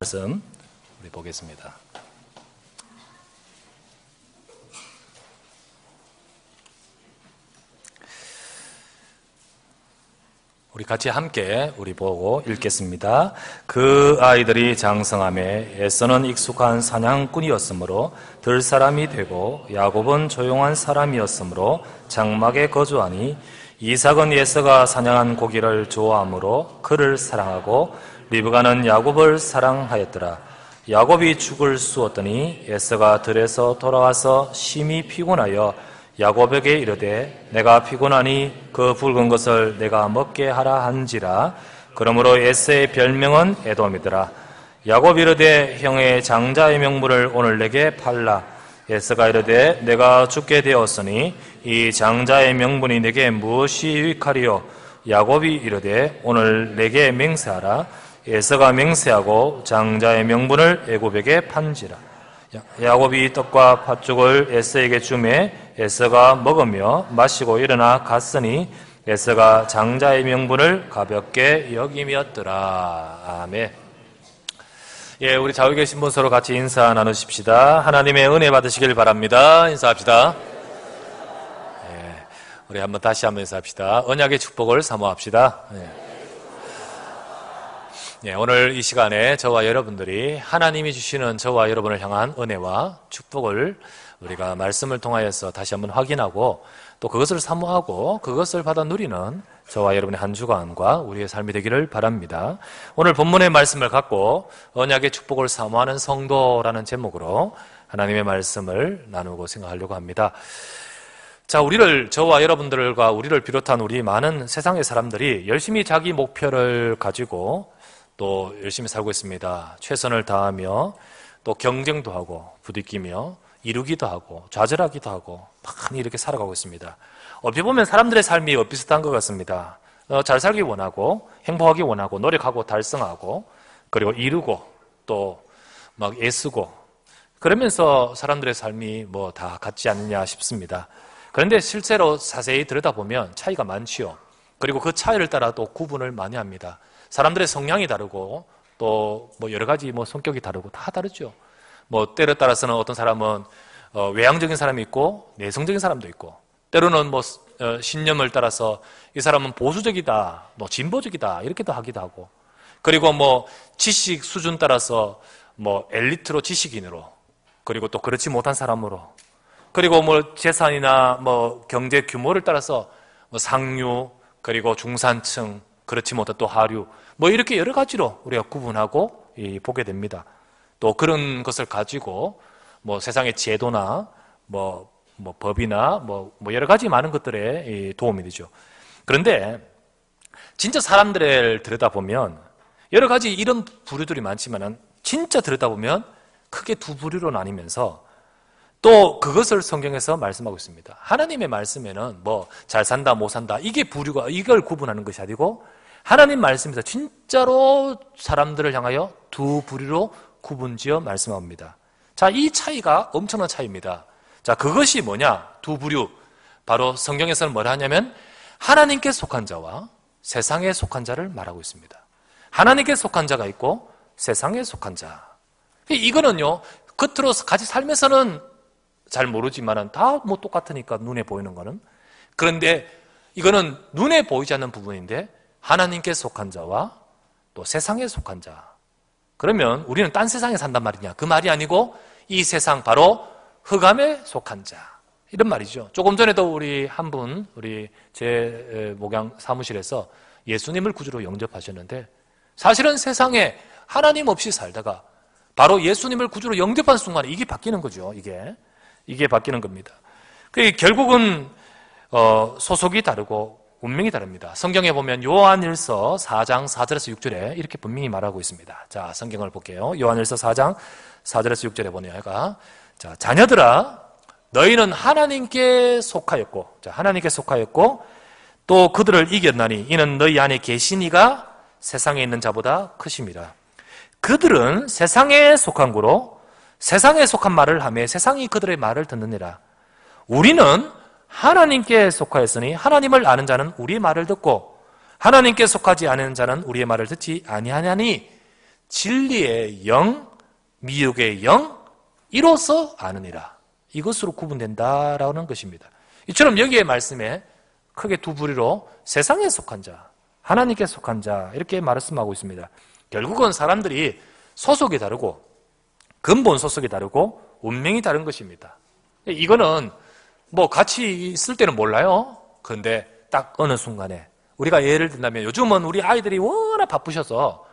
말씀 우리 보겠습니다. 우리 같이 함께 우리 보고 읽겠습니다. 그 아이들이 장성함에 에서는 익숙한 사냥꾼이었으므로 들 사람이 되고 야곱은 조용한 사람이었으므로 장막에 거주하니 이삭은 에서가 사냥한 고기를 좋아하므로 그를 사랑하고 리브가는 야곱을 사랑하였더라. 야곱이 죽을 쑤었더니 에서가 들에서 돌아와서 심히 피곤하여 야곱에게 이르되 내가 피곤하니 그 붉은 것을 내가 먹게 하라 한지라. 그러므로 에서의 별명은 에돔이더라. 야곱이 이르되 형의 장자의 명분을 오늘 내게 팔라. 에서가 이르되 내가 죽게 되었으니 이 장자의 명분이 내게 무엇이 유익하리요. 야곱이 이르되 오늘 내게 맹세하라. 에서가 맹세하고 장자의 명분을 애굽에게 판지라. 야곱이 떡과 팥죽을 에서에게 주매 에서가 먹으며 마시고 일어나 갔으니 에서가 장자의 명분을 가볍게 여김이었더라. 아멘. 예, 우리 좌우에 계신 분 서로 같이 인사 나누십시다. 하나님의 은혜 받으시길 바랍니다. 인사합시다. 예, 우리 다시 한번 인사합시다. 언약의 축복을 사모합시다. 예, 오늘 이 시간에 저와 여러분들이 하나님이 주시는 저와 여러분을 향한 은혜와 축복을 우리가 말씀을 통하여서 다시 한번 확인하고 또 그것을 사모하고 그것을 받아 누리는 저와 여러분의 한 주간과 우리의 삶이 되기를 바랍니다. 오늘 본문의 말씀을 갖고 언약의 축복을 사모하는 성도라는 제목으로 하나님의 말씀을 나누고 생각하려고 합니다. 자, 저와 여러분들과 우리를 비롯한 우리 많은 세상의 사람들이 열심히 자기 목표를 가지고 또 열심히 살고 있습니다. 최선을 다하며 또 경쟁도 하고 부딪히며 이루기도 하고 좌절하기도 하고 많이 이렇게 살아가고 있습니다. 어떻게 보면 사람들의 삶이 비슷한 것 같습니다. 잘 살기 원하고 행복하기 원하고 노력하고 달성하고 그리고 이루고 또 막 애쓰고 그러면서 사람들의 삶이 뭐 다 같지 않느냐 싶습니다. 그런데 실제로 자세히 들여다보면 차이가 많지요. 그리고 그 차이를 따라 또 구분을 많이 합니다. 사람들의 성향이 다르고 또 뭐 여러 가지 성격이 다르고 다 다르죠. 때를 따라서는 어떤 사람은 외향적인 사람이 있고 내성적인 사람도 있고 때로는 신념을 따라서 이 사람은 보수적이다, 진보적이다 이렇게도 하기도 하고 그리고 지식 수준 따라서 엘리트로 지식인으로 그리고 또 그렇지 못한 사람으로 그리고 재산이나 경제 규모를 따라서 상류 그리고 중산층 그렇지 못한 또 하류 이렇게 여러 가지로 우리가 구분하고 보게 됩니다. 또 그런 것을 가지고 세상의 제도나 법이나 여러 가지 많은 것들에 도움이 되죠. 그런데 진짜 사람들을 들여다보면 여러 가지 이런 부류들이 많지만은 진짜 들여다보면 크게 두 부류로 나뉘면서 또 그것을 성경에서 말씀하고 있습니다. 하나님의 말씀에는 잘 산다 못 산다 이걸 구분하는 것이 아니고 하나님 말씀에서 진짜로 사람들을 향하여 두 부류로 구분지어 말씀합니다. 자, 이 차이가 엄청난 차이입니다. 자, 그것이 뭐냐? 두 부류. 바로 성경에서는 뭐라 하냐면 하나님께 속한 자와 세상에 속한 자를 말하고 있습니다. 하나님께 속한 자가 있고 세상에 속한 자. 이거는요, 겉으로 같이 살면서는 잘 모르지만은 다 똑같으니까 눈에 보이는 거는. 그런데 이거는 눈에 보이지 않는 부분인데 하나님께 속한 자와 또 세상에 속한 자. 그러면 우리는 딴 세상에 산단 말이냐? 그 말이 아니고 이 세상 바로 흑암에 속한 자. 이런 말이죠. 조금 전에도 우리 제 목양 사무실에서 예수님을 구주로 영접하셨는데 사실은 세상에 하나님 없이 살다가 바로 예수님을 구주로 영접한 순간에 이게 바뀌는 거죠. 이게 바뀌는 겁니다. 결국은 소속이 다르고 운명이 다릅니다. 성경에 보면 요한일서 4장 4절에서 6절에 이렇게 분명히 말하고 있습니다. 자, 성경을 볼게요. 요한일서 4장 4절에서 6절에 보내요. 자, 자녀들아 너희는 하나님께 속하였고 하나님께 속하였고 또 그들을 이겼나니 이는 너희 안에 계신 이가 세상에 있는 자보다 크심이라. 그들은 세상에 속한 고로 세상에 속한 말을 하며 세상이 그들의 말을 듣느니라. 우리는 하나님께 속하였으니 하나님을 아는 자는 우리의 말을 듣고 하나님께 속하지 않은 자는 우리의 말을 듣지 아니하냐니 진리의 영, 미혹의 영, 이로써 아느니라. 이것으로 구분된다라는 것입니다. 이처럼 여기에 말씀에 크게 두 부류로 세상에 속한 자, 하나님께 속한 자 이렇게 말씀하고 있습니다. 결국은 사람들이 소속이 다르고 근본 소속이 다르고 운명이 다른 것입니다. 이거는 뭐 같이 있을 때는 몰라요. 그런데 딱 어느 순간에 우리가 예를 든다면 요즘은 우리 아이들이 워낙 바쁘셔서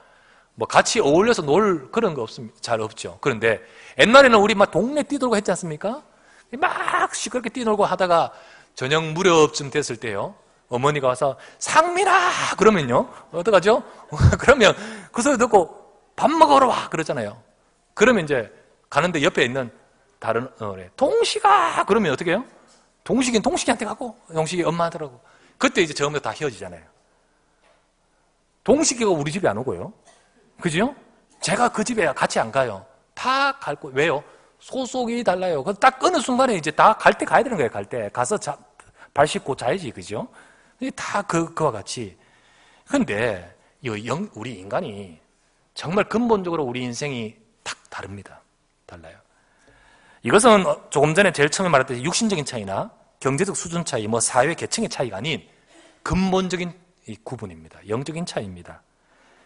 뭐 같이 어울려서 놀 그런 거 없습니다. 잘 없죠. 그런데 옛날에는 우리 막 동네 뛰놀고 했지 않습니까? 막 시끄럽게 뛰놀고 하다가 저녁 무렵쯤 됐을 때요. 어머니가 와서 상민아 그러면요. 어떡하죠? 그러면 그 소리 듣고 밥 먹으러 와 그러잖아요. 그러면 이제 가는데 옆에 있는 다른 동식아 그러면 어떻게 해요? 동식이는 동식이한테 가고 동식이 엄마한테 가고 그때 이제 처음부터 다 헤어지잖아요. 동식이가 우리 집에 안 오고요. 그죠? 제가 그 집에 같이 안 가요. 다 갈 거예요. 왜요? 소속이 달라요. 딱 어느 순간에 이제 다 갈 때 가야 되는 거예요. 갈 때. 가서 발 씻고 자야지. 그죠? 다 그와 같이. 근데 우리 인간이 정말 근본적으로 우리 인생이 딱 다릅니다. 달라요. 이것은 조금 전에 제일 처음에 말했듯이 육신적인 차이나 경제적 수준 차이, 뭐 사회 계층의 차이가 아닌 근본적인 구분입니다. 영적인 차이입니다.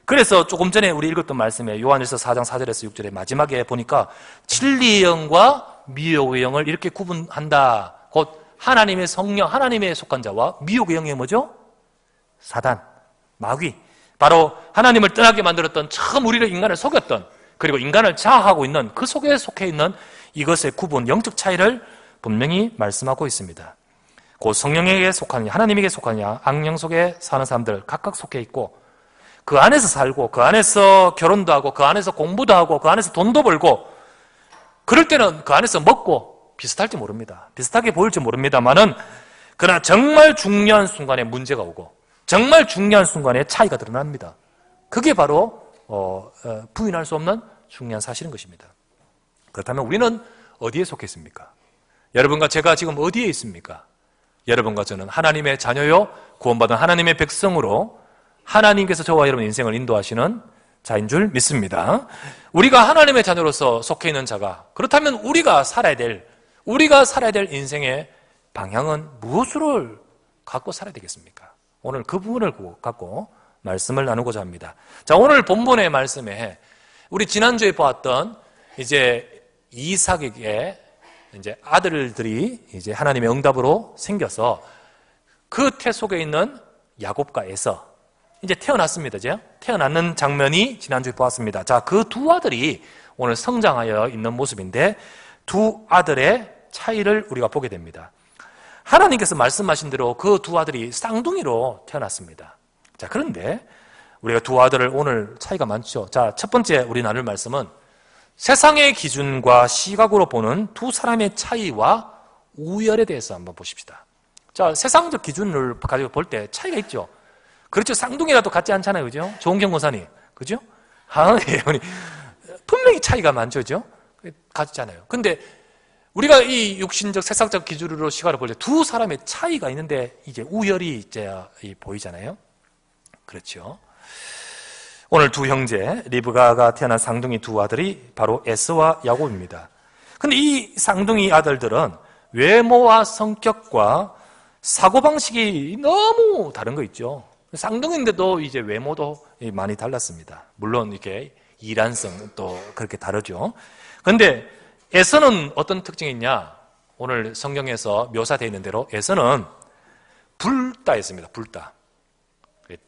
그래서 조금 전에 우리 읽었던 말씀에 요한일서 4장 4절에서 6절에 마지막에 보니까 진리의 영과 미혹의 영을 이렇게 구분한다. 곧 하나님의 성령, 하나님의 속한 자와 미혹의 영이 뭐죠? 사단, 마귀. 바로 하나님을 떠나게 만들었던 처음 우리를 인간을 속였던 그리고 인간을 자아하고 있는 그 속에 속해 있는 이것의 구분, 영적 차이를 분명히 말씀하고 있습니다. 곧 성령에게 속하느냐, 하나님에게 속하느냐, 악령 속에 사는 사람들 각각 속해 있고 그 안에서 살고 그 안에서 결혼도 하고 그 안에서 공부도 하고 그 안에서 돈도 벌고 그럴 때는 그 안에서 먹고 비슷할지 모릅니다. 비슷하게 보일지 모릅니다만은 그러나 정말 중요한 순간에 문제가 오고 정말 중요한 순간에 차이가 드러납니다. 그게 바로 부인할 수 없는 중요한 사실인 것입니다. 그렇다면 우리는 어디에 속해 있습니까? 여러분과 제가 지금 어디에 있습니까? 여러분과 저는 하나님의 자녀요 구원받은 하나님의 백성으로 하나님께서 저와 여러분 인생을 인도하시는 자인 줄 믿습니다. 우리가 하나님의 자녀로서 속해 있는 자가 그렇다면 우리가 살아야 될 인생의 방향은 무엇을 갖고 살아야 되겠습니까? 오늘 그 부분을 갖고 말씀을 나누고자 합니다. 자, 오늘 본문의 말씀에 우리 지난주에 보았던 이제 이삭에게 이제 아들들이 이제 하나님의 응답으로 생겨서 그 태 속에 있는 야곱과 에서 이제 태어났습니다. 이제 태어났는 장면이 지난주에 보았습니다. 자, 그 두 아들이 오늘 성장하여 있는 모습인데 두 아들의 차이를 우리가 보게 됩니다. 하나님께서 말씀하신 대로 그 두 아들이 쌍둥이로 태어났습니다. 자, 그런데 우리가 두 아들을 오늘 차이가 많죠. 자, 첫 번째 우리 나눌 말씀은 세상의 기준과 시각으로 보는 두 사람의 차이와 우열에 대해서 한번 보십시다. 자, 세상적 기준을 가지고 볼 때 차이가 있죠. 그렇죠. 쌍둥이라도 같지 않잖아요. 그죠? 조은경 권사님. 그죠? 예, 분명히 차이가 많죠. 그죠? 같잖아요. 근데 우리가 이 육신적, 세상적 기준으로 시각을 볼 때 두 사람의 차이가 있는데 이제 우열이 이제 보이잖아요. 그렇죠. 오늘 두 형제, 리브가가 태어난 쌍둥이 두 아들이 바로 에서와 야곱입니다. 근데 이 쌍둥이 아들들은 외모와 성격과 사고방식이 너무 다른 거 있죠. 쌍둥이인데도 이제 외모도 많이 달랐습니다. 물론 이렇게 이란성 또 그렇게 다르죠. 그런데 에서는 어떤 특징이 있냐? 오늘 성경에서 묘사되어 있는 대로 에서는 불다였습니다. 불다.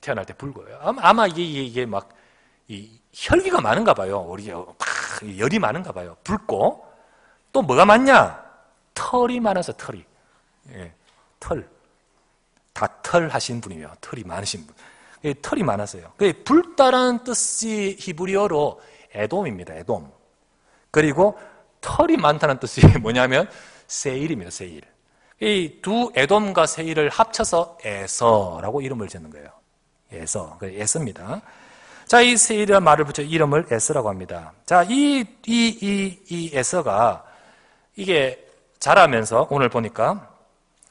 태어날 때 붉어요. 아마 이게 막 혈기가 많은가 봐요. 우리 열이 많은가 봐요. 붉고 또 뭐가 많냐? 털이 많아서 털이. 예, 털. 다 털 하신 분이에요. 털이 많으신 분. 털이 많아서요. 붉다라는 뜻이 히브리어로 에돔입니다. 에돔. 그리고 털이 많다는 뜻이 뭐냐면 세일입니다. 세일. 이 두 에돔과 세일을 합쳐서 에서라고 이름을 짓는 거예요. 에서. 에서입니다. 자, 이 세일이라는 말을 붙여 이름을 에서라고 합니다. 자, 이 에서가 이게 자라면서 오늘 보니까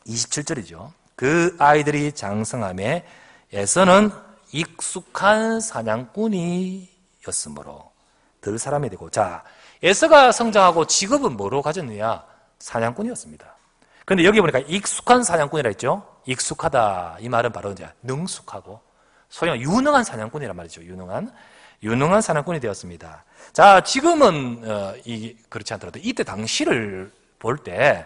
27절이죠. 그 아이들이 장성함에 에서는 익숙한 사냥꾼이었더라. 사람이었으므로 들 사람이 되고. 자, 에서가 성장하고 직업은 뭐로 가졌느냐? 사냥꾼이었습니다. 그런데 여기 보니까 익숙한 사냥꾼이라 했죠? 익숙하다. 이 말은 바로 이제 능숙하고 소위 말해 유능한 사냥꾼이란 말이죠. 유능한 사냥꾼이 되었습니다. 자, 지금은 그렇지 않더라도 이때 당시를 볼 때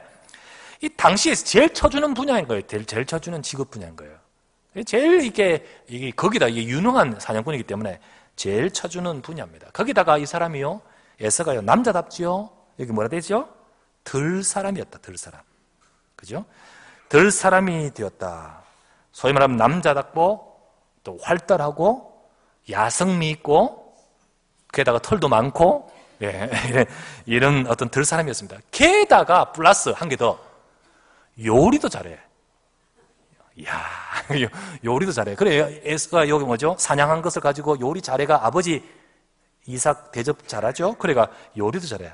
이 당시에 제일 쳐주는 분야인 거예요. 제일 쳐주는 직업 분야인 거예요. 제일 이게 거기다 이게 유능한 사냥꾼이기 때문에 제일 쳐주는 분야입니다. 거기다가 이 사람이요, 에서가요, 남자답지요. 여기 뭐라 되죠? 들 사람이었다. 들 사람, 그죠? 들 사람이 되었다. 소위 말하면 남자답고 또 활달하고 야성미 있고 게다가 털도 많고, 예, 이런 어떤 들 사람이었습니다. 게다가 플러스 한 개 더, 요리도 잘해. 이야, 요리도 잘해. 그래, 에서가 여기 뭐죠? 사냥한 것을 가지고 요리 잘해가 아버지 이삭 대접 잘하죠? 그래가 요리도 잘해.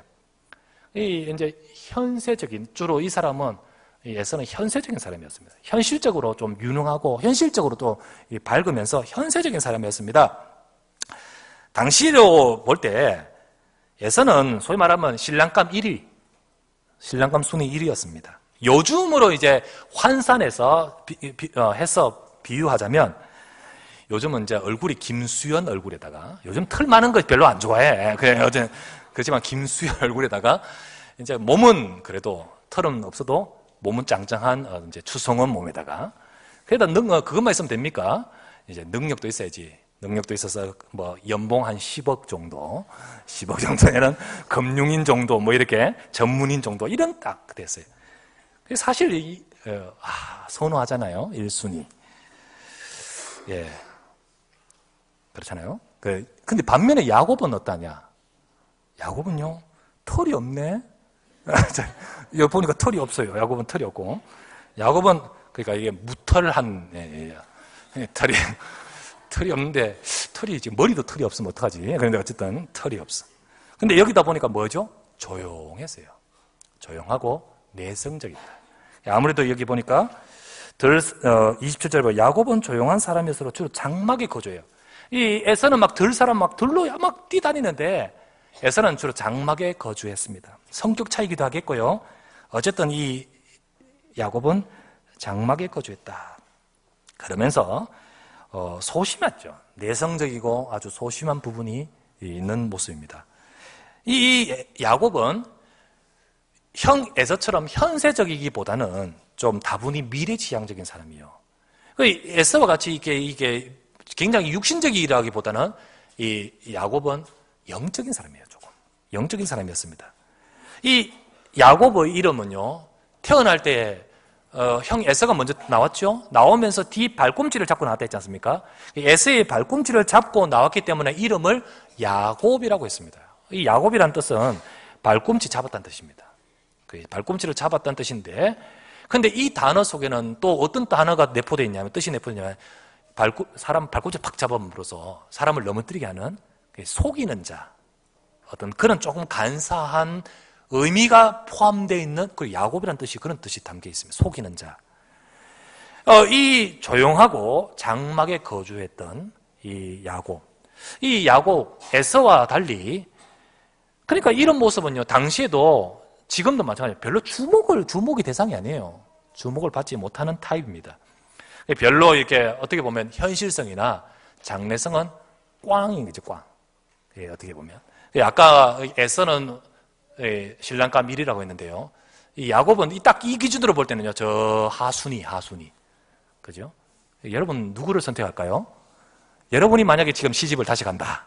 이제 현세적인, 주로 이 사람은, 에서는 현세적인 사람이었습니다. 현실적으로 좀 유능하고, 현실적으로 또 밝으면서 현세적인 사람이었습니다. 당시로 볼 때, 에서는 소위 말하면 신랑감 1위, 신랑감 순위 1위였습니다. 요즘으로 이제 환산해서 해서 비유하자면 요즘은 이제 얼굴이 김수현 얼굴에다가, 요즘 털 많은 거 별로 안 좋아해. 그렇지만 김수현 얼굴에다가 이제 몸은 그래도 털은 없어도 몸은 짱짱한 이제 추성원 몸에다가, 그래도 그것만 있으면 됩니까? 이제 능력도 있어야지. 능력도 있어서 뭐 연봉 한 10억 정도, 10억 정도에는 금융인 정도, 뭐 이렇게 전문인 정도, 이런 딱 됐어요. 사실 선호하잖아요. 1순위. 예, 그렇잖아요. 근데 반면에 야곱은 어떠냐? 야곱은요, 털이 없네. 여기 보니까 털이 없어요. 야곱은 털이 없고, 야곱은 그러니까 이게 무털한 털이 없는데, 털이 지금 머리도 털이 없으면 어떡하지? 그런데 어쨌든 털이 없어. 근데 여기다 보니까 뭐죠? 조용했어요. 조용하고 내성적이다. 아무래도 여기 보니까 27절에 보면 야곱은 조용한 사람이었으므로 주로 장막에 거주해요. 이 에서는 막 들 사람 막 들로 막 뛰다니는데, 에서는 주로 장막에 거주했습니다. 성격 차이기도 하겠고요. 어쨌든 이 야곱은 장막에 거주했다. 그러면서 소심했죠. 내성적이고 아주 소심한 부분이 있는 모습입니다. 이 야곱은 형 에서처럼 현세적이기보다는 좀 다분히 미래지향적인 사람이에요. 에서와 같이 이게 굉장히 육신적이라기보다는 이 야곱은 영적인 사람이에요. 조금 영적인 사람이었습니다. 이 야곱의 이름은요, 태어날 때 형 에서가 먼저 나왔죠. 나오면서 뒤 발꿈치를 잡고 나왔다 했지 않습니까? 에서의 발꿈치를 잡고 나왔기 때문에 이름을 야곱이라고 했습니다. 이 야곱이라는 뜻은 발꿈치 잡았다는 뜻입니다. 발꿈치를 잡았다는 뜻인데, 근데 이 단어 속에는 또 어떤 단어가 내포되어 있냐면, 뜻이 내포되어 있냐면, 사람 발꿈치를 팍 잡아물어서 사람을 넘어뜨리게 하는 속이는 자, 어떤 그런 조금 간사한 의미가 포함되어 있는, 그리고 야곱이라는 뜻이 그런 뜻이 담겨 있습니다. 속이는 자. 이 조용하고 장막에 거주했던 이 야곱, 에서와 달리, 그러니까 이런 모습은요, 당시에도 지금도 마찬가지예요. 별로 주목이 대상이 아니에요. 주목을 받지 못하는 타입입니다. 별로 이렇게 어떻게 보면 현실성이나 장래성은 꽝인 거죠, 꽝. 예, 어떻게 보면. 아까 에서는 신랑감 1위라고 했는데요. 이 야곱은 딱 이 기준으로 볼 때는요, 저 하순위. 그죠? 여러분, 누구를 선택할까요? 여러분이 만약에 지금 시집을 다시 간다.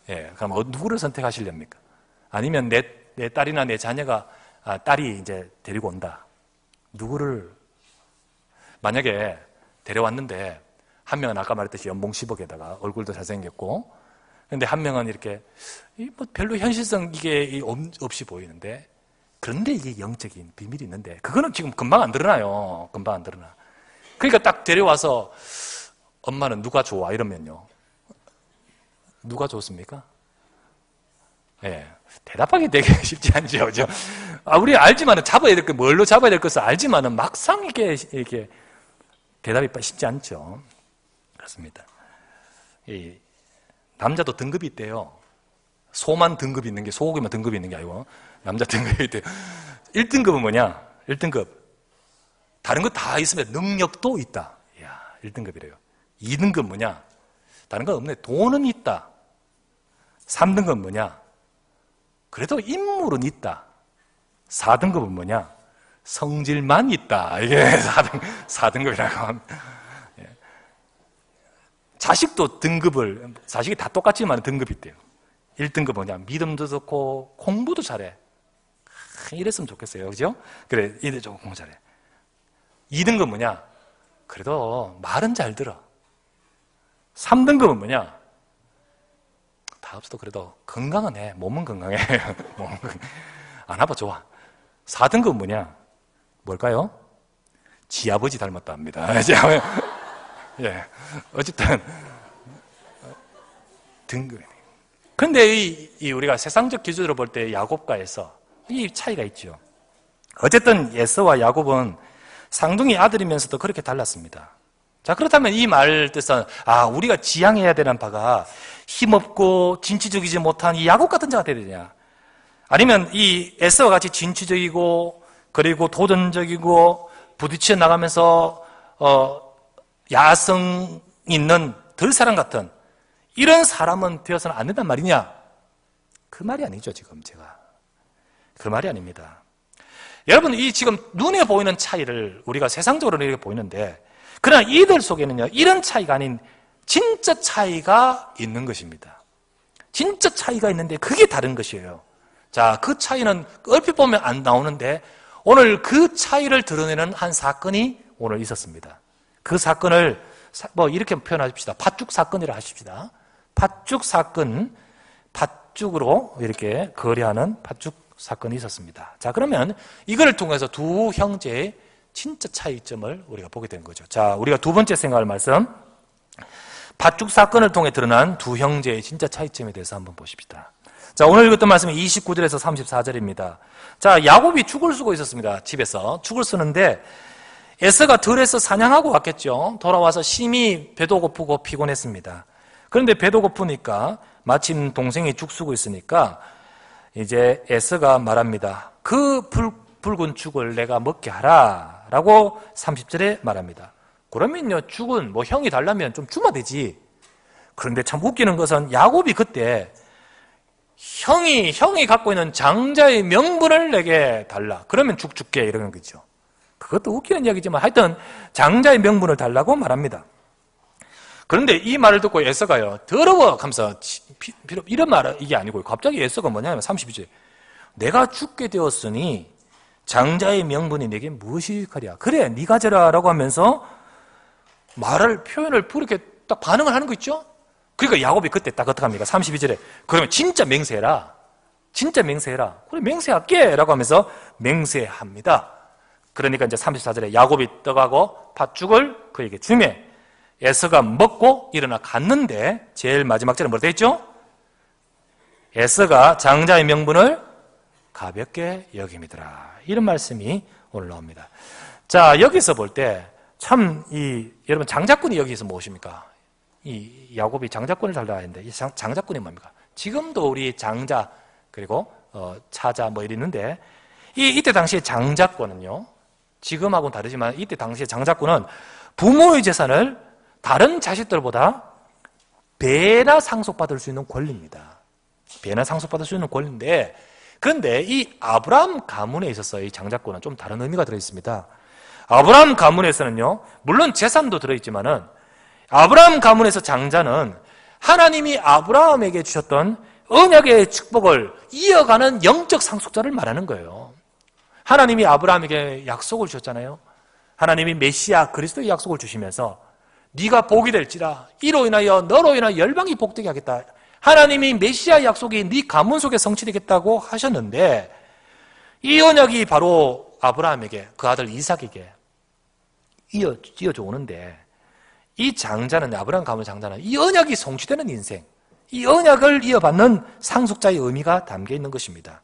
예, 그럼 누구를 선택하시렵니까? 아니면 내 딸이나 내 자녀가, 딸이 이제 데리고 온다. 누구를, 만약에 데려왔는데, 한 명은 아까 말했듯이 연봉 10억에다가 얼굴도 잘생겼고, 근데 한 명은 이렇게, 뭐 별로 현실성 이게 없이 보이는데, 그런데 이게 영적인 비밀이 있는데, 그거는 지금 금방 안 드러나요. 금방 안 드러나. 그러니까 딱 데려와서, 엄마는 누가 좋아? 이러면요. 누가 좋습니까? 예. 대답하기 되게 쉽지 않죠. 그죠? 우리 알지만은 잡아야 될 것, 뭘로 잡아야 될 것을 알지만은 막상 이렇게 대답이 쉽지 않죠. 그렇습니다. 남자도 등급이 있대요. 소만 등급이 있는 게, 소고기만 등급이 있는 게 아니고 남자 등급이 있대요. 1등급은 뭐냐? 1등급 다른 거 다 있으면 능력도 있다. 이야, 1등급이래요. 2등급 뭐냐? 다른 건 없네. 돈은 있다. 3등급 뭐냐? 그래도 인물은 있다. 4등급은 뭐냐? 성질만 있다. 이게 4등급이라고 합니다. 자식도 등급을, 자식이 다 똑같지만 등급이 있대요. 1등급 뭐냐? 믿음도 좋고 공부도 잘해. 이랬으면 좋겠어요. 그죠? 그래, 이들 좀 공부 잘해. 2등급 뭐냐? 그래도 말은 잘 들어. 3등급은 뭐냐? 다 없어도 그래도 건강은 해. 몸은 건강해. 몸은 안 아파, 좋아. 4등급은 뭐냐? 뭘까요? 지 아버지 닮았다 합니다. 예. 어쨌든, 등급이네. 근데 우리가 세상적 기준으로 볼 때 야곱과 에서 이 차이가 있죠. 어쨌든 에서와 야곱은 쌍둥이 아들이면서도 그렇게 달랐습니다. 자, 그렇다면 이 말 뜻은, 우리가 지향해야 되는 바가 힘없고 진취적이지 못한 이 야곱 같은 자가 되야 되냐? 아니면 이 에서와 같이 진취적이고 그리고 도전적이고 부딪혀 나가면서 야성 있는 들사람 같은 이런 사람은 되어서는 안 된단 말이냐? 그 말이 아니죠, 지금 제가. 그 말이 아닙니다. 여러분, 이 지금 눈에 보이는 차이를 우리가 세상적으로는 이렇게 보이는데, 그러나 이들 속에는요, 이런 차이가 아닌 진짜 차이가 있는 것입니다. 진짜 차이가 있는데 그게 다른 것이에요. 자, 그 차이는 얼핏 보면 안 나오는데 오늘 그 차이를 드러내는 한 사건이 오늘 있었습니다. 그 사건을 뭐 이렇게 표현하십시다. 팥죽 사건이라 하십시다. 팥죽 사건, 팥죽으로 이렇게 거래하는 팥죽 사건이 있었습니다. 자, 그러면 이걸 통해서 두 형제의 진짜 차이점을 우리가 보게 된 거죠. 자, 우리가 두 번째 생각할 말씀, 팥죽 사건을 통해 드러난 두 형제의 진짜 차이점에 대해서 한번 보십시다. 자, 오늘 읽었던 말씀은 29절에서 34절입니다. 자, 야곱이 죽을 쓰고 있었습니다. 집에서 죽을 쓰는데 에서가 들에서 사냥하고 왔겠죠. 돌아와서 심히 배도 고프고 피곤했습니다. 그런데 배도 고프니까 마침 동생이 죽 쓰고 있으니까 이제 에서가 말합니다. 그 붉은 죽을 내가 먹게 하라 라고 30절에 말합니다. 그러면요, 죽은 뭐 형이 달라면 좀 주면 되지. 그런데 참 웃기는 것은 야곱이 그때 형이 갖고 있는 장자의 명분을 내게 달라. 그러면 죽 줄게 이러는 거죠. 그것도 웃기는 이야기지만 하여튼 장자의 명분을 달라고 말합니다. 그런데 이 말을 듣고 에서가요, 더러워 하면서 이런 말은 이게 아니고 갑자기 에서가 뭐냐면 32절, 내가 죽게 되었으니 장자의 명분이 내게 무엇이 가랴. 그래, 네가 져라 라고 하면서 표현을 그렇게 딱 반응을 하는 거 있죠? 그러니까 야곱이 그때 딱 어떻게 합니까? 32절에 그러면 진짜 맹세해라. 진짜 맹세해라. 그래, 맹세할게 라고 하면서 맹세합니다. 그러니까 이제 34절에 야곱이 떠가고 팥죽을 그에게 주매 에서가 먹고 일어나 갔는데 제일 마지막 절에 뭐라 되어 있죠? 에서가 장자의 명분을 가볍게 여김이더라. 이런 말씀이 오늘 나옵니다. 자, 여기서 볼 때 참 여러분 장자꾼이 여기서 무엇입니까? 이 야곱이 장자꾼을 달라 했는데 이 장자꾼이 뭡니까? 지금도 우리 장자 그리고 차자 뭐 이랬는데 이때 당시에 장자권은요, 지금하고는 다르지만 이때 당시에 장자권은 부모의 재산을 다른 자식들보다 배나 상속받을 수 있는 권리입니다. 배나 상속받을 수 있는 권리인데, 그런데 이 아브라함 가문에 있어서 이 장자권은 좀 다른 의미가 들어있습니다. 아브라함 가문에서는요, 물론 재산도 들어있지만은 아브라함 가문에서 장자는 하나님이 아브라함에게 주셨던 언약의 축복을 이어가는 영적 상속자를 말하는 거예요. 하나님이 아브라함에게 약속을 주셨잖아요. 하나님이 메시아 그리스도의 약속을 주시면서 네가 복이 될지라 이로 인하여 너로 인하여 열방이 복되게 하겠다. 하나님이 메시아 약속이 네 가문 속에 성취되겠다고 하셨는데 이 언약이 바로 아브라함에게 그 아들 이삭에게 이어져 오는데 이 장자는, 아브라함 가문 장자는 이 언약이 성취되는 인생, 이 언약을 이어받는 상속자의 의미가 담겨 있는 것입니다.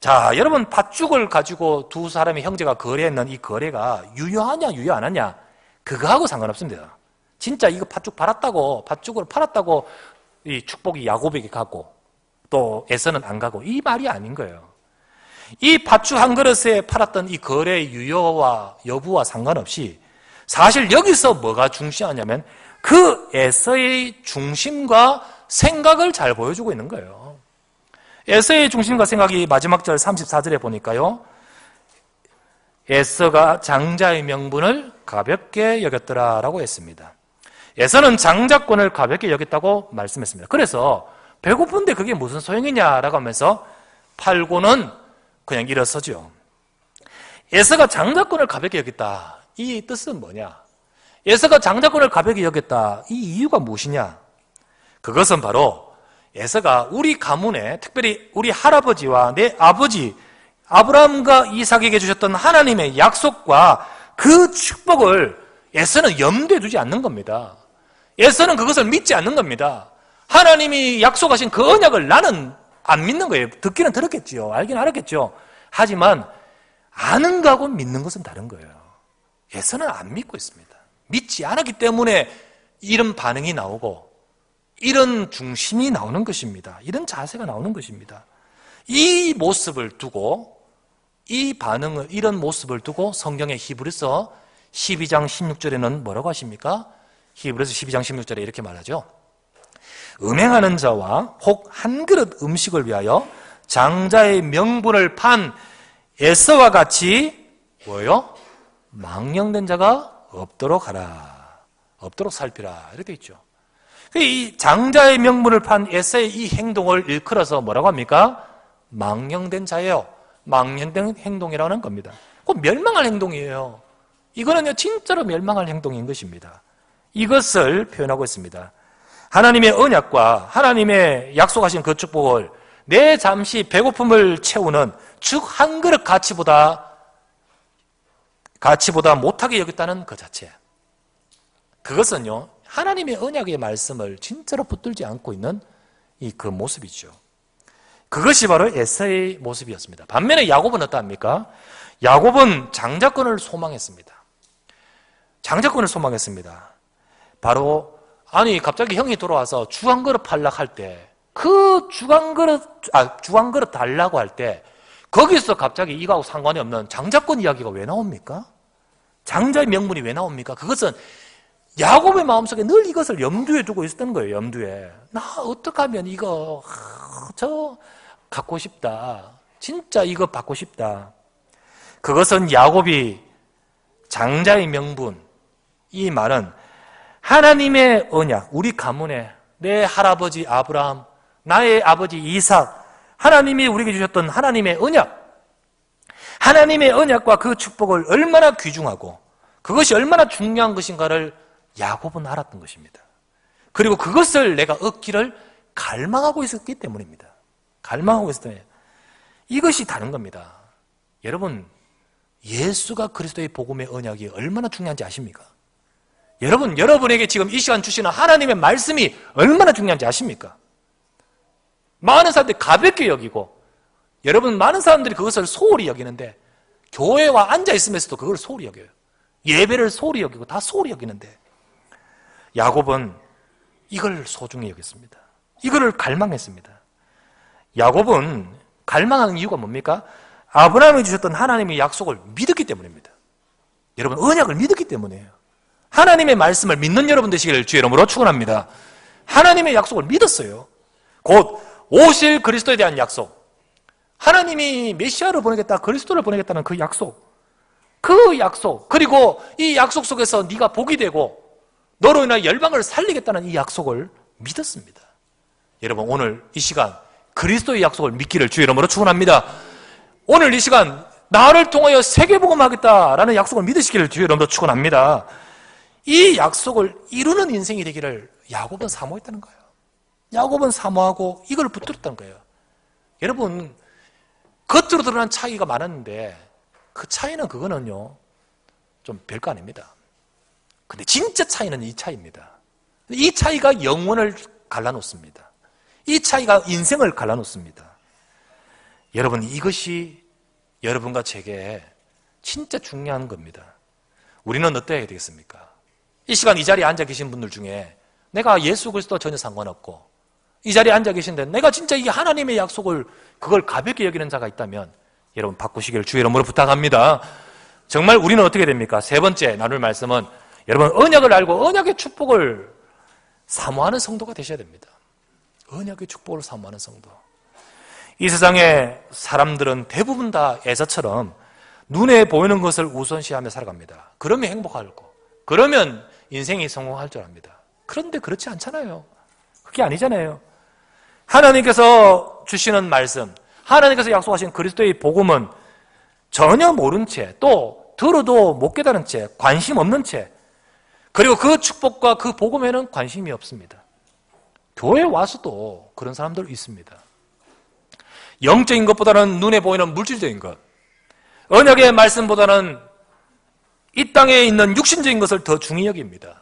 자, 여러분, 팥죽을 가지고 두 사람의 형제가 거래했는 이 거래가 유효하냐 유효 안 하냐 그거하고 상관없습니다. 진짜 이거 팥죽 팔았다고, 팥죽으로 팔았다고 이 축복이 야곱에게 가고 또 에서는 안 가고 이 말이 아닌 거예요. 이 팥죽 한 그릇에 팔았던 이 거래의 유효와 여부와 상관없이 사실 여기서 뭐가 중시하냐면 그 에서의 중심과 생각을 잘 보여주고 있는 거예요. 에서의 중심과 생각이 마지막 절 34절에 보니까요. 에서가 장자의 명분을 가볍게 여겼더라라고 했습니다. 에서는 장자권을 가볍게 여겼다고 말씀했습니다. 그래서 배고픈데 그게 무슨 소용이냐라고 하면서 팔고는 그냥 일어서죠. 에서가 장자권을 가볍게 여겼다. 이 뜻은 뭐냐? 에서가 장자권을 가볍게 여겼다. 이 이유가 무엇이냐? 그것은 바로 에서가 우리 가문에 특별히 우리 할아버지와 내 아버지 아브라함과 이삭에게 주셨던 하나님의 약속과 그 축복을 에서는 염두에 두지 않는 겁니다. 에서는 그것을 믿지 않는 겁니다. 하나님이 약속하신 그 언약을 나는 안 믿는 거예요. 듣기는 들었겠지요. 알긴 알았겠죠. 하지만 아는 거하고 믿는 것은 다른 거예요. 에서는 안 믿고 있습니다. 믿지 않았기 때문에 이런 반응이 나오고 이런 중심이 나오는 것입니다. 이런 자세가 나오는 것입니다. 이 모습을 두고 이 반응을 이런 모습을 두고 성경의 히브리서 12장 16절에는 뭐라고 하십니까? 히브리서 12장 16절에 이렇게 말하죠. 음행하는 자와 혹 한 그릇 음식을 위하여 장자의 명분을 판 에서와 같이 뭐요? 망령된 자가 없도록 하라. 없도록 살피라. 이렇게 있죠. 이 장자의 명분을 판 에서의 이 행동을 일컬어서 뭐라고 합니까? 망령된 자예요. 망령된 행동이라는 겁니다. 꼭 멸망할 행동이에요. 이거는요, 진짜로 멸망할 행동인 것입니다. 이것을 표현하고 있습니다. 하나님의 언약과 하나님의 약속하신 그 축복을 내 잠시 배고픔을 채우는 죽 한 그릇 가치보다 못하게 여겼다는 그 자체. 그것은요, 하나님의 언약의 말씀을 진짜로 붙들지 않고 있는 이 그 모습이죠. 그것이 바로 에서의 모습이었습니다. 반면에 야곱은 어떠합니까? 야곱은 장자권을 소망했습니다. 장자권을 소망했습니다. 바로 갑자기 형이 돌아와서 죽 한 그릇 팔라고 할 때 그 죽 한 그릇 달라고 할 때 거기서 갑자기 이거하고 상관이 없는 장자권 이야기가 왜 나옵니까? 장자의 명분이 왜 나옵니까? 그것은 야곱의 마음속에 늘 이것을 염두에 두고 있었던 거예요. 염두에. 나 어떻게 하면 이거 저 갖고 싶다. 진짜 이거 받고 싶다. 그것은 야곱이 장자의 명분, 이 말은 하나님의 언약, 우리 가문에 내 할아버지 아브라함, 나의 아버지 이삭, 하나님이 우리에게 주셨던 하나님의 언약, 하나님의 언약과 그 축복을 얼마나 귀중하고 그것이 얼마나 중요한 것인가를 야곱은 알았던 것입니다. 그리고 그것을 내가 얻기를 갈망하고 있었기 때문입니다. 갈망하고 있었던 거예요. 이것이 다른 겁니다. 여러분, 예수가 그리스도의 복음의 언약이 얼마나 중요한지 아십니까? 여러분에게 지금 이 시간 주시는 하나님의 말씀이 얼마나 중요한지 아십니까? 많은 사람들이 가볍게 여기고 많은 사람들이 그것을 소홀히 여기는데 교회와 앉아있으면서도 그걸 소홀히 여겨요. 예배를 소홀히 여기고 다 소홀히 여기는데 야곱은 이걸 소중히 여겼습니다. 이거를 갈망했습니다. 야곱은 갈망하는 이유가 뭡니까? 아브라함이 주셨던 하나님의 약속을 믿었기 때문입니다. 여러분, 언약을 믿었기 때문이에요. 하나님의 말씀을 믿는 여러분 되시기를 주의 이름으로 축원합니다. 하나님의 약속을 믿었어요. 곧 오실 그리스도에 대한 약속, 하나님이 메시아를 보내겠다, 그리스도를 보내겠다는 그 약속, 그리고 이 약속 속에서 네가 복이 되고 너로 인하여 열방을 살리겠다는 이 약속을 믿었습니다. 여러분, 오늘 이 시간 그리스도의 약속을 믿기를 주의 이름으로 축원합니다. 오늘 이 시간 나를 통하여 세계복음하겠다라는 약속을 믿으시기를 주의 이름으로 축원합니다. 이 약속을 이루는 인생이 되기를 야곱은 사모했다는 거예요. 야곱은 사모하고 이걸 붙들었다는 거예요. 여러분, 겉으로 드러난 차이가 많았는데 그 차이는 그거는요 좀 별거 아닙니다. 근데 진짜 차이는 이 차이입니다. 이 차이가 영혼을 갈라놓습니다. 이 차이가 인생을 갈라놓습니다. 여러분, 이것이 여러분과 제게 진짜 중요한 겁니다. 우리는 어때야 되겠습니까? 이 시간 이 자리에 앉아 계신 분들 중에 내가 예수 그리스도 전혀 상관없고 이 자리에 앉아 계신데 내가 진짜 이 하나님의 약속을 그걸 가볍게 여기는 자가 있다면 여러분 바꾸시기를 주의 이름으로 부탁합니다. 정말 우리는 어떻게 됩니까? 세 번째 나눌 말씀은 여러분 언약을 알고 언약의 축복을 사모하는 성도가 되셔야 됩니다. 언약의 축복을 사모하는 성도. 이 세상의 사람들은 대부분 다 에서처럼 눈에 보이는 것을 우선시하며 살아갑니다. 그러면 행복하고 그러면 인생이 성공할 줄 압니다. 그런데 그렇지 않잖아요. 그게 아니잖아요. 하나님께서 주시는 말씀, 하나님께서 약속하신 그리스도의 복음은 전혀 모른 채, 또 들어도 못 깨달은 채, 관심 없는 채, 그리고 그 축복과 그 복음에는 관심이 없습니다. 교회에 와서도 그런 사람들 있습니다. 영적인 것보다는 눈에 보이는 물질적인 것, 언약의 말씀보다는 이 땅에 있는 육신적인 것을 더 중히 여깁니다.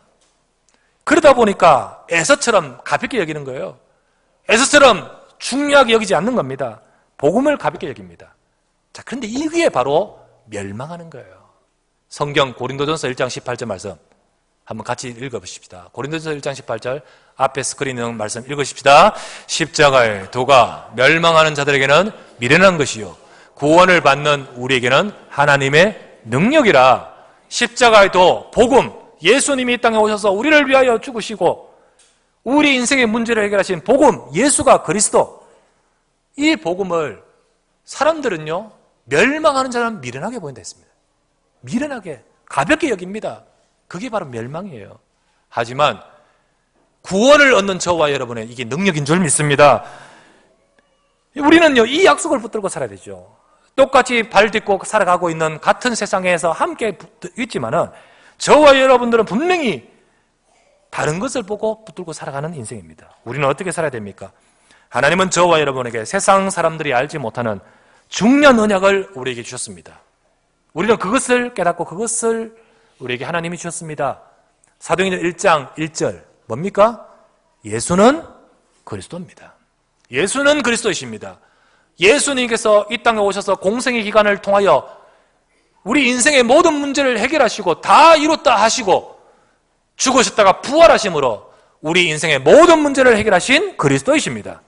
그러다 보니까 에서처럼 가볍게 여기는 거예요. 에서처럼 중요하게 여기지 않는 겁니다. 복음을 가볍게 여깁니다. 자, 그런데 이게 바로 멸망하는 거예요. 성경 고린도전서 1장 18절 말씀 한번 같이 읽어보십시다. 고린도전서 1장 18절 앞에 스크린에 있는 말씀 읽으십시다. 십자가의 도가 멸망하는 자들에게는 미련한 것이요 구원을 받는 우리에게는 하나님의 능력이라. 십자가의 도, 복음, 예수님이 이 땅에 오셔서 우리를 위하여 죽으시고 우리 인생의 문제를 해결하신 복음, 예수가 그리스도, 이 복음을 사람들은요 멸망하는 자는 미련하게 보인다 했습니다. 미련하게, 가볍게 여깁니다. 그게 바로 멸망이에요. 하지만 구원을 얻는 저와 여러분의 이게 능력인 줄 믿습니다. 우리는요 이 약속을 붙들고 살아야 되죠. 똑같이 발 딛고 살아가고 있는 같은 세상에서 함께 있지만은 저와 여러분들은 분명히 다른 것을 보고 붙들고 살아가는 인생입니다. 우리는 어떻게 살아야 됩니까? 하나님은 저와 여러분에게 세상 사람들이 알지 못하는 중요한 언약을 우리에게 주셨습니다. 우리는 그것을 깨닫고 그것을 우리에게 하나님이 주셨습니다. 사도행전 1장 1절 뭡니까? 예수는 그리스도입니다. 예수는 그리스도이십니다. 예수님께서 이 땅에 오셔서 공생의 기간을 통하여 우리 인생의 모든 문제를 해결하시고 다 이뤘다 하시고 죽으셨다가 부활하심으로 우리 인생의 모든 문제를 해결하신 그리스도이십니다.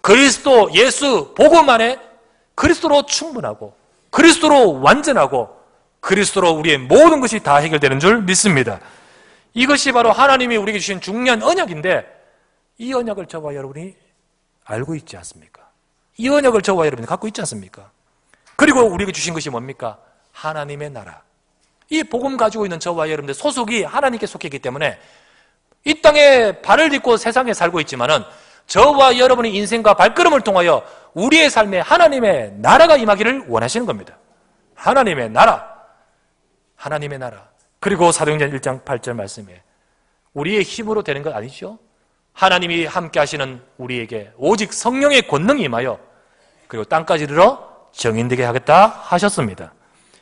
그리스도, 예수, 복음 안에 그리스도로 충분하고 그리스도로 완전하고 그리스도로 우리의 모든 것이 다 해결되는 줄 믿습니다. 이것이 바로 하나님이 우리에게 주신 중요한 언약인데 이 언약을 저와 여러분이 알고 있지 않습니까? 이 언약을 저와 여러분이 갖고 있지 않습니까? 그리고 우리에게 주신 것이 뭡니까? 하나님의 나라. 이 복음 가지고 있는 저와 여러분들 소속이 하나님께 속했기 때문에 이 땅에 발을 딛고 세상에 살고 있지만은 저와 여러분의 인생과 발걸음을 통하여 우리의 삶에 하나님의 나라가 임하기를 원하시는 겁니다. 하나님의 나라. 하나님의 나라. 그리고 사도행전 1장 8절 말씀에 우리의 힘으로 되는 것 아니죠? 하나님이 함께 하시는 우리에게 오직 성령의 권능이 임하여 그리고 땅까지 이르러 정인되게 하겠다 하셨습니다.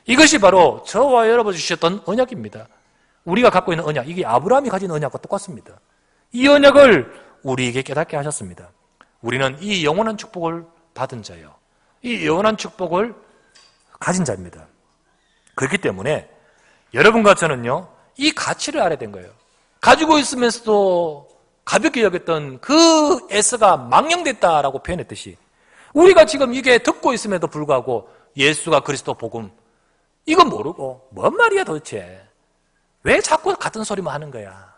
이것이 바로 저와 여러분 주셨던 언약입니다. 우리가 갖고 있는 언약, 이게 아브라함이 가진 언약과 똑같습니다. 이 언약을 우리에게 깨닫게 하셨습니다. 우리는 이 영원한 축복을 받은 자예요. 이 영원한 축복을 가진 자입니다. 그렇기 때문에 여러분과 저는요, 이 가치를 알아야 된 거예요. 가지고 있으면서도 가볍게 여겼던 그 에서가 망령됐다라고 표현했듯이 우리가 지금 이게 듣고 있음에도 불구하고 예수가 그리스도 복음 이거 모르고 뭔 말이야 도대체 왜 자꾸 같은 소리만 하는 거야.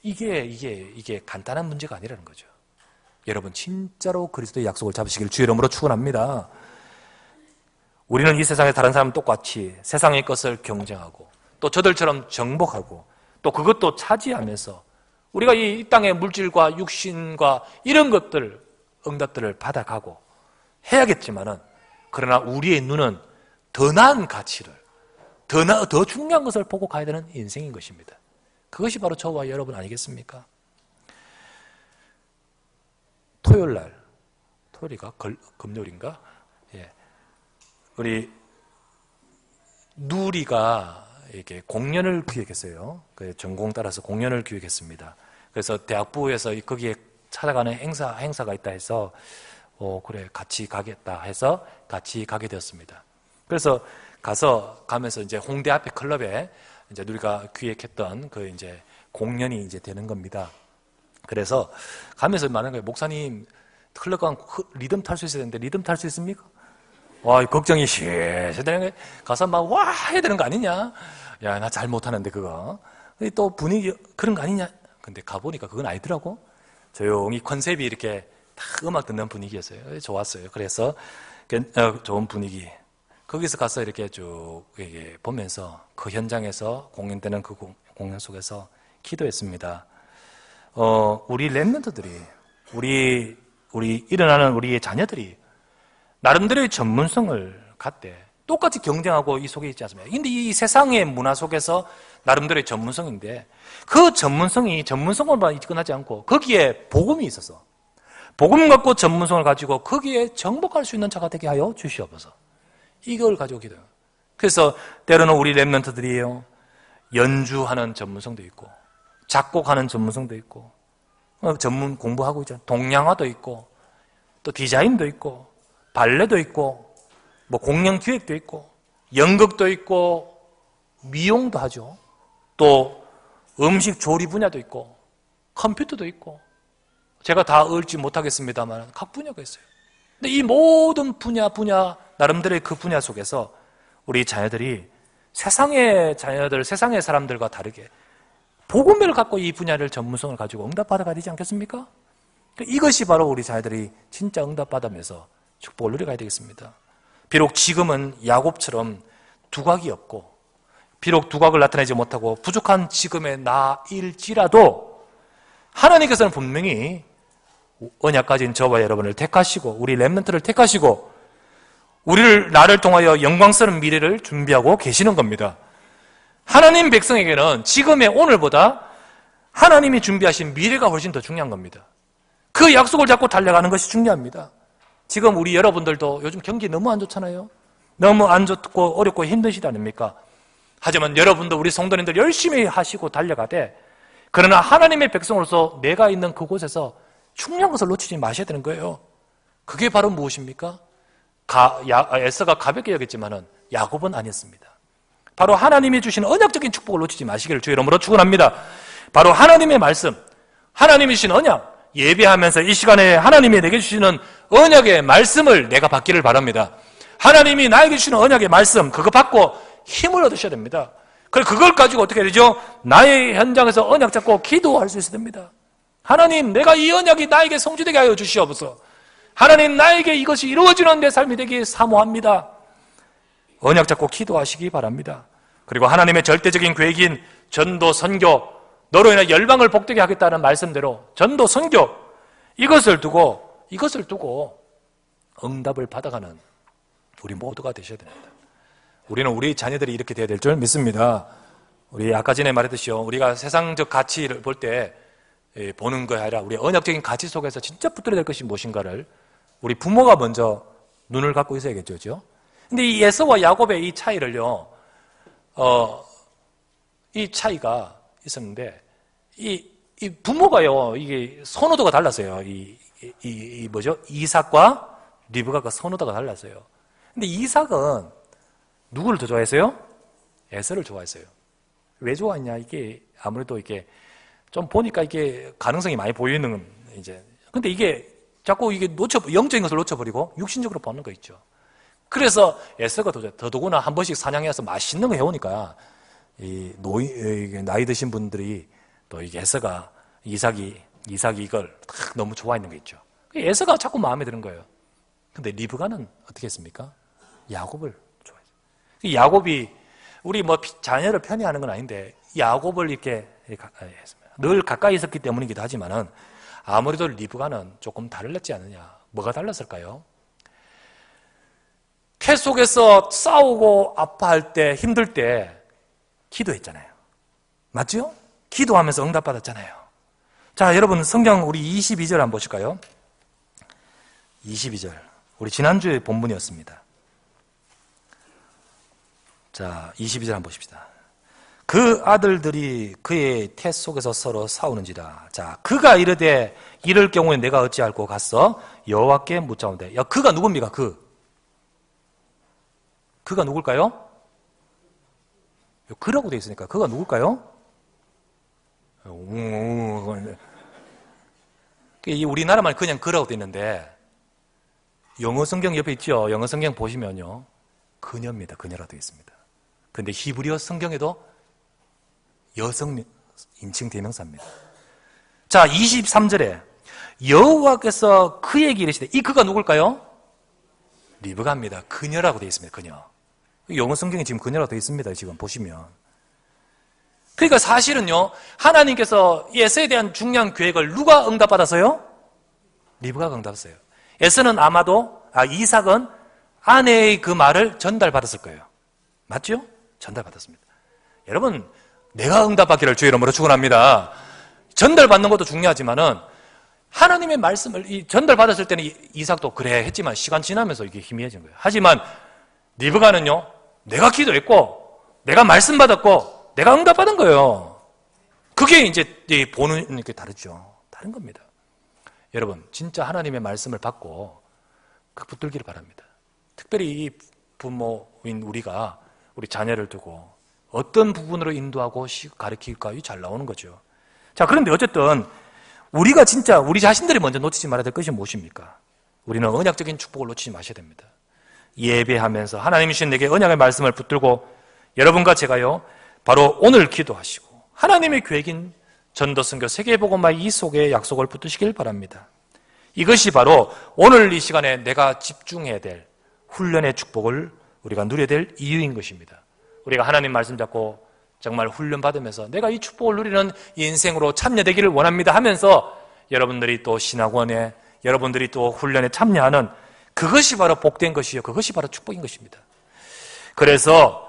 이게 간단한 문제가 아니라는 거죠. 여러분 진짜로 그리스도의 약속을 잡으시길 주의 이름으로 축원합니다. 우리는 이 세상의 다른 사람 똑같이 세상의 것을 경쟁하고 또 저들처럼 정복하고 또 그것도 차지하면서 우리가 이 땅의 물질과 육신과 이런 것들 응답들을 받아가고 해야겠지만은 그러나 우리의 눈은 더 나은 가치를 더 중요한 것을 보고 가야 되는 인생인 것입니다. 그것이 바로 저와 여러분 아니겠습니까? 토요일날 토요일이가 금요일인가? 예. 우리 누리가 이렇게 공연을 기획했어요. 그 전공 따라서 공연을 기획했습니다. 그래서 대학부에서 거기에 찾아가는 행사가 있다 해서 그래 같이 가겠다 해서 같이 가게 되었습니다. 그래서 가면서 이제 홍대 앞에 클럽에 이제 누리가 기획했던 그 이제 공연이 이제 되는 겁니다. 그래서 가면서 말하는 거예요. 목사님, 흘러간 리듬 탈 수 있어야 되는데 리듬 탈 수 있습니까? 와, 걱정이 시시 되는 거예요. 가서 막 와 해야 되는 거 아니냐? 야, 나 잘 못하는데 그거. 또 분위기 그런 거 아니냐? 근데 가보니까 그건 아니더라고. 조용히 컨셉이 이렇게 다 음악 듣는 분위기였어요. 좋았어요. 그래서 좋은 분위기. 거기서 가서 이렇게 쭉 이렇게 보면서 그 현장에서 공연되는 그 공연 속에서 기도했습니다. 우리 랩런트들이 우리 일어나는 우리의 자녀들이 나름대로의 전문성을 갖대 똑같이 경쟁하고 이 속에 있지 않습니까? 근데 이 세상의 문화 속에서 나름대로의 전문성인데 그 전문성이 전문성으로만 끝나지 않고 거기에 복음이 있어서 복음 갖고 전문성을 가지고 거기에 정복할 수 있는 자가 되게 하여 주시옵소서. 이걸 가지고 기도해요. 그래서 때로는 우리 랩런트들이에요. 연주하는 전문성도 있고 작곡하는 전문성도 있고 전문 공부하고 있잖아요. 동양화도 있고 또 디자인도 있고 발레도 있고 뭐 공연 기획도 있고 연극도 있고 미용도 하죠. 또 음식 조리 분야도 있고 컴퓨터도 있고 제가 다 읊지 못하겠습니다만 각 분야가 있어요. 근데 이 모든 분야 나름대로의 그 분야 속에서 우리 자녀들이 세상의 자녀들, 세상의 사람들과 다르게 복음을 갖고 이 분야를 전문성을 가지고 응답받아가야 되지 않겠습니까? 이것이 바로 우리 자녀들이 진짜 응답받으면서 축복을 누려가야 되겠습니다. 비록 지금은 야곱처럼 두각이 없고 비록 두각을 나타내지 못하고 부족한 지금의 나일지라도 하나님께서는 분명히 언약 가진 저와 여러분을 택하시고 우리 렘넌트를 택하시고 나를 통하여 영광스러운 미래를 준비하고 계시는 겁니다. 하나님 백성에게는 지금의 오늘보다 하나님이 준비하신 미래가 훨씬 더 중요한 겁니다. 그 약속을 잡고 달려가는 것이 중요합니다. 지금 우리 여러분들도 요즘 경기 너무 안 좋잖아요. 너무 안 좋고 어렵고 힘드시지 않습니까? 하지만 여러분도 우리 성도님들 열심히 하시고 달려가되 그러나 하나님의 백성으로서 내가 있는 그곳에서 중요한 것을 놓치지 마셔야 되는 거예요. 그게 바로 무엇입니까? 에서가 가볍게 여겼지만은 야곱은 아니었습니다. 바로 하나님이 주신 언약적인 축복을 놓치지 마시기를 주의 이름으로 축원합니다. 바로 하나님의 말씀, 하나님이 주신 언약, 예배하면서 이 시간에 하나님이 내게 주시는 언약의 말씀을 내가 받기를 바랍니다. 하나님이 나에게 주시는 언약의 말씀, 그거 받고 힘을 얻으셔야 됩니다. 그걸 가지고 어떻게 되죠? 나의 현장에서 언약 잡고 기도할 수 있어야 됩니다. 하나님, 내가 이 언약이 나에게 성취되게 하여 주시옵소서. 하나님, 나에게 이것이 이루어지는 내 삶이 되기 사모합니다. 언약 잡고 기도하시기 바랍니다. 그리고 하나님의 절대적인 계획인 전도, 선교, 너로 인해 열방을 복되게 하겠다는 말씀대로 전도, 선교, 이것을 두고 응답을 받아가는 우리 모두가 되셔야 됩니다. 우리는 우리 자녀들이 이렇게 돼야 될 줄 믿습니다. 우리 아까 전에 말했듯이요. 우리가 세상적 가치를 볼 때 보는 것이 아니라 우리 언약적인 가치 속에서 진짜 붙들어야 될 것이 무엇인가를 우리 부모가 먼저 눈을 갖고 있어야겠죠. 그렇죠? 근데 이 에서와 야곱의 이 차이를요, 이 차이가 있었는데, 이 부모가요, 이게 선호도가 달랐어요. 이삭과 리브가가 선호도가 달랐어요. 근데 이삭은 누구를 더 좋아했어요? 에서를 좋아했어요. 왜 좋아했냐? 이게 아무래도 이게 좀 보니까 이게 가능성이 많이 보이는 이제. 근데 이게 자꾸 이게 영적인 것을 놓쳐버리고 육신적으로 보는 거 있죠. 그래서 에서가 더더구나 한 번씩 사냥해서 맛있는 거 해오니까 나이 드신 분들이 또 이게 에서가 이삭이 이걸 딱 너무 좋아했는 거 있죠. 에서가 자꾸 마음에 드는 거예요. 근데 리브가는 어떻게 했습니까? 야곱을 좋아했어요. 야곱이 우리 자녀를 편애하는 건 아닌데 야곱을 이렇게 늘 가까이 있었기 때문이기도 하지만은 아무래도 리브가는 조금 달랐지 않느냐. 뭐가 달랐을까요? 캐 속에서 싸우고 아파할 때, 힘들 때 기도했잖아요. 맞죠? 기도하면서 응답받았잖아요. 자, 여러분 성경 우리 22절 한번 보실까요? 22절. 우리 지난주에 본문이었습니다. 자, 22절 한번 보십시다. 그 아들들이 그의 태 속에서 서로 싸우는지라. 자, 그가 이르되 이럴 경우에 내가 어찌할꼬 갔어? 여호와께 묻자온대. 야, 그가 누굽니까? 그가 누굴까요? 그라고 되어 있으니까 그가 누굴까요? 이 우리나라만 그냥 그라고 돼 있는데 영어 성경 옆에 있죠. 영어 성경 보시면요. 그녀입니다. 그녀라고 되어 있습니다. 근데 히브리어 성경에도 여성 인칭 대명사입니다. 자, 23절에 여호와께서 그에게 이르시되, 이 그가 누굴까요? 리브가입니다. 그녀라고 되어 있습니다. 그녀. 영어 성경에 지금 그녀라고 되어 있습니다. 지금 보시면. 그러니까 사실은요, 하나님께서 에서에 대한 중요한 계획을 누가 응답받았어요? 리브가가 응답했어요. 에서는 아마도, 이삭은 아내의 그 말을 전달받았을 거예요. 맞죠? 전달받았습니다. 여러분, 내가 응답받기를 주의 이름으로 축원합니다. 전달받는 것도 중요하지만은 하나님의 말씀을 전달받았을 때는 이삭도 그래 했지만 시간 지나면서 이게 희미해진 거예요. 하지만 리브가는요, 내가 기도했고, 내가 말씀 받았고, 내가 응답받은 거예요. 그게 이제 보는 게 다르죠. 다른 겁니다. 여러분, 진짜 하나님의 말씀을 받고 붙들기를 바랍니다. 특별히 이 부모인 우리가 우리 자녀를 두고 어떤 부분으로 인도하고 가르칠까 잘 나오는 거죠. 자, 그런데 어쨌든 우리가 진짜 우리 자신들이 먼저 놓치지 말아야 될 것이 무엇입니까? 우리는 언약적인 축복을 놓치지 마셔야 됩니다. 예배하면서 하나님이 주신 내게 언약의 말씀을 붙들고 여러분과 제가요, 바로 오늘 기도하시고 하나님의 계획인 전도선교 세계복음화의 이 속에 약속을 붙드시길 바랍니다. 이것이 바로 오늘 이 시간에 내가 집중해야 될 훈련의 축복을 우리가 누려야 될 이유인 것입니다. 우리가 하나님 말씀 잡고 정말 훈련받으면서 내가 이 축복을 누리는 인생으로 참여되기를 원합니다 하면서 여러분들이 또 신학원에 여러분들이 또 훈련에 참여하는 그것이 바로 복된 것이요, 그것이 바로 축복인 것입니다. 그래서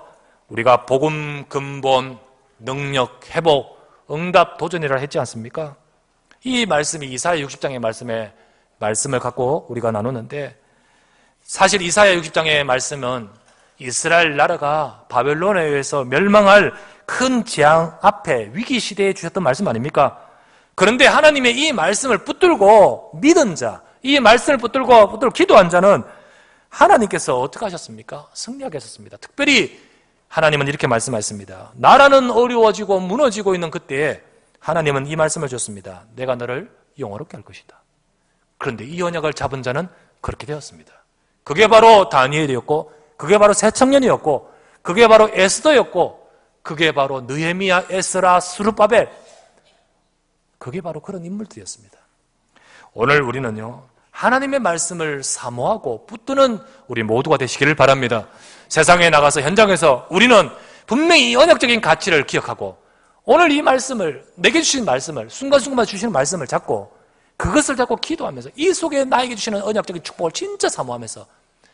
우리가 복음, 근본, 능력, 회복, 응답, 도전이라 했지 않습니까? 이 말씀이 이사야 60장의 말씀을 갖고 우리가 나누는데, 사실 이사야 60장의 말씀은 이스라엘 나라가 바벨론에 의해서 멸망할 큰 재앙 앞에 위기 시대에 주셨던 말씀 아닙니까? 그런데 하나님의 이 말씀을 붙들고 믿은 자, 이 말씀을 붙들고 기도한 자는 하나님께서 어떻게 하셨습니까? 승리하게 하셨습니다. 특별히 하나님은 이렇게 말씀하셨습니다. 나라는 어려워지고 무너지고 있는 그때에 하나님은 이 말씀을 줬습니다. 내가 너를 영화롭게 할 것이다. 그런데 이 언약을 잡은 자는 그렇게 되었습니다. 그게 바로 다니엘이었고, 그게 바로 새 청년이었고, 그게 바로 에스더였고, 그게 바로 느헤미야, 에스라, 스룹바벨, 그게 바로 그런 인물들이었습니다. 오늘 우리는요, 하나님의 말씀을 사모하고 붙드는 우리 모두가 되시기를 바랍니다. 세상에 나가서 현장에서 우리는 분명히 이 언약적인 가치를 기억하고 오늘 이 말씀을, 내게 주신 말씀을, 순간순간 주시는 말씀을 잡고 그것을 잡고 기도하면서 이 속에 나에게 주시는 언약적인 축복을 진짜 사모하면서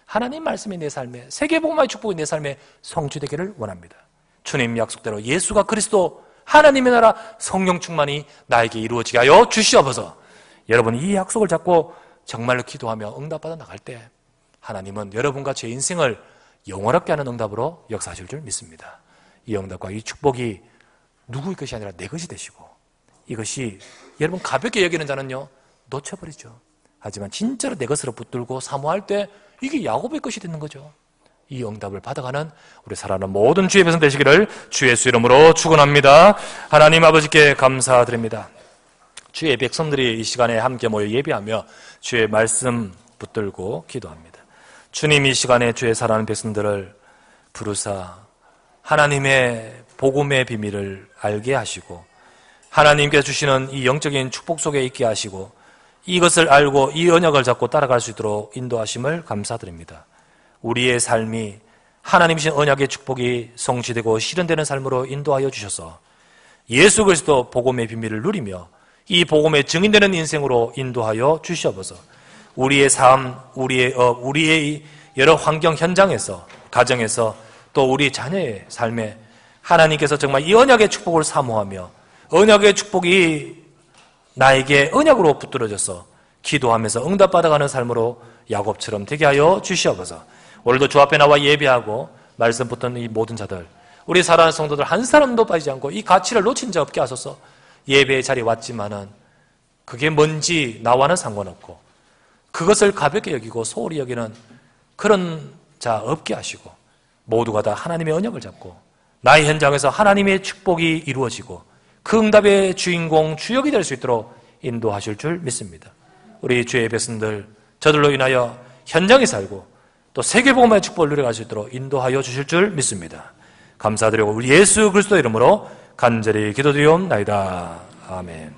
하나님 말씀이 내 삶에, 세계복음화의 축복이 내 삶에 성취되기를 원합니다. 주님 약속대로 예수가 그리스도 하나님의 나라 성령 충만이 나에게 이루어지게 하여 주시옵소서. 여러분, 이 약속을 잡고 정말로 기도하며 응답받아 나갈 때 하나님은 여러분과 제 인생을 영원롭게 하는 응답으로 역사하실 줄 믿습니다. 이 응답과 이 축복이 누구의 것이 아니라 내 것이 되시고, 이것이 여러분 가볍게 여기는 자는요 놓쳐버리죠. 하지만 진짜로 내 것으로 붙들고 사모할 때 이게 야곱의 것이 되는 거죠. 이 응답을 받아가는 우리 살아가는 모든 주의 백성 되시기를 주의 예수 이름으로 축원합니다. 하나님 아버지께 감사드립니다. 주의 백성들이 이 시간에 함께 모여 예배하며 주의 말씀 붙들고 기도합니다. 주님, 이 시간에 주의 사랑하는 백성들을 부르사 하나님의 복음의 비밀을 알게 하시고 하나님께서 주시는 이 영적인 축복 속에 있게 하시고 이것을 알고 이 언약을 잡고 따라갈 수 있도록 인도하심을 감사드립니다. 우리의 삶이 하나님이신 언약의 축복이 성취되고 실현되는 삶으로 인도하여 주셔서 예수 그리스도 복음의 비밀을 누리며 이 복음의 증인되는 인생으로 인도하여 주시옵소서. 우리의 삶, 우리의 업, 우리의 여러 환경 현장에서, 가정에서 또 우리 자녀의 삶에 하나님께서 정말 이 언약의 축복을 사모하며 언약의 축복이 나에게 언약으로 붙들어져서 기도하면서 응답받아가는 삶으로 야곱처럼 되게 하여 주시옵소서. 오늘도 주 앞에 나와 예배하고 말씀 붙던 이 모든 자들, 우리 사랑하는 성도들 한 사람도 빠지지 않고 이 가치를 놓친 자 없게 하소서. 예배의 자리에 왔지만은 그게 뭔지 나와는 상관없고 그것을 가볍게 여기고 소홀히 여기는 그런 자 없게 하시고 모두가 다 하나님의 언약을 잡고 나의 현장에서 하나님의 축복이 이루어지고 그 응답의 주인공, 주역이 될 수 있도록 인도하실 줄 믿습니다. 우리 주의 백성들, 저들로 인하여 현장에 살고 또 세계복음화의 축복을 누려갈 수 있도록 인도하여 주실 줄 믿습니다. 감사드리고 우리 예수 그리스도 이름으로 간절히 기도드리옵나이다. 아멘.